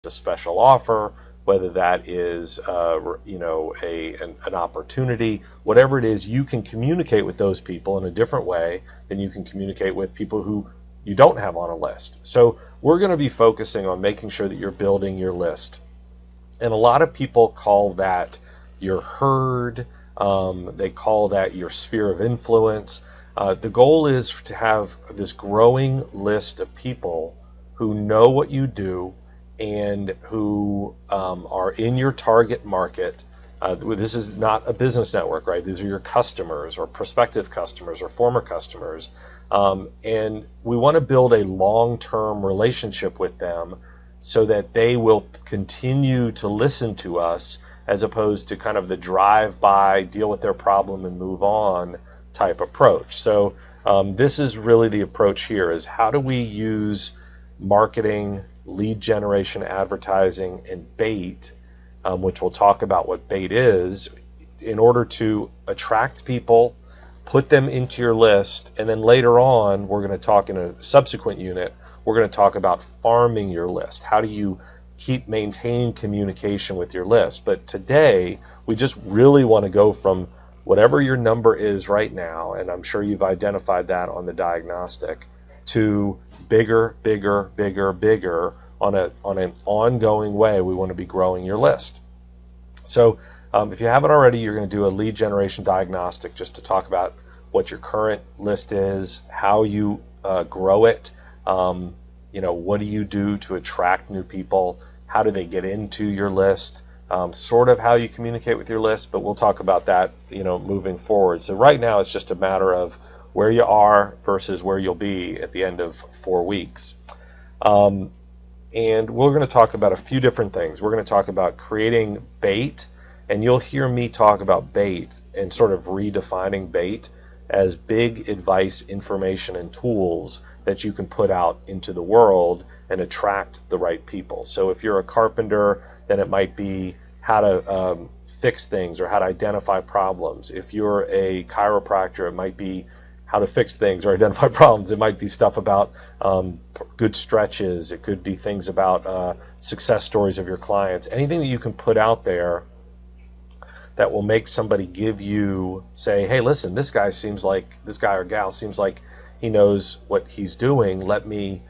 a special offer, whether that is an opportunity, whatever it is, you can communicate with those people in a different way than you can communicate with people who you don't have on a list. So we're going to be focusing on making sure that you're building your list. And a lot of people call that your herd. They call that your sphere of influence. The goal is to have this growing list of people who know what you do and who are in your target market. This is not a business network, right? These are your customers or prospective customers or former customers. And we want to build a long-term relationship with them so that they will continue to listen to us as opposed to kind of the drive-by, deal with their problem and move on type approach. So this is really the approach here, is how do we use marketing, lead generation, advertising, and bait, which we'll talk about what bait is, in order to attract people, put them into your list, and then later on, we're going to talk in a subsequent unit, we're going to talk about farming your list. How do you keep maintaining communication with your list? But today, we just really want to go from whatever your number is right now, and I'm sure you've identified that on the diagnostic, to bigger, bigger, bigger, bigger on an ongoing way. We want to be growing your list. So if you haven't already, you're going to do a lead generation diagnostic just to talk about what your current list is, how you grow it, what do you do to attract new people, how do they get into your list, sort of how you communicate with your list, but we'll talk about that moving forward. So right now it's just a matter of where you are versus where you'll be at the end of 4 weeks. And we're going to talk about a few different things. We're going to talk about creating bait, and you'll hear me talk about bait and sort of redefining bait as big advice, information, and tools that you can put out into the world and attract the right people. So if you're a carpenter, then it might be how to fix things or how to identify problems. If you're a chiropractor, it might be how to fix things or identify problems. It might be stuff about good stretches. It could be things about success stories of your clients. Anything that you can put out there that will make somebody give you, say, hey, listen, this guy or gal seems like he knows what he's doing. Let me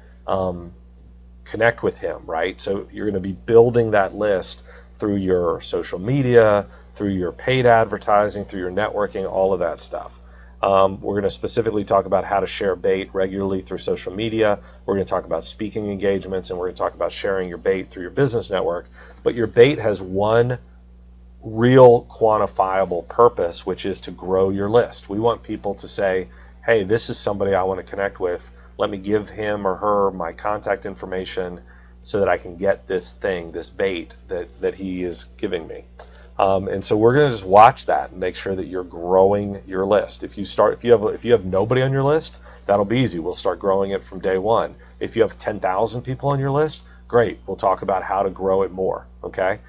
connect with him, right? So you're going to be building that list through your social media, through your paid advertising, through your networking, all of that stuff. We're going to specifically talk about how to share bait regularly through social media. We're going to talk about speaking engagements, and we're going to talk about sharing your bait through your business network. But your bait has one real quantifiable purpose, which is to grow your list. We want people to say, hey, this is somebody I want to connect with. Let me give him or her my contact information so that I can get this thing, this bait that he is giving me. And so we're going to just watch that and make sure that you're growing your list. If you have nobody on your list, that'll be easy. We'll start growing it from day one. If you have 10,000 people on your list, great. We'll talk about how to grow it more. Okay.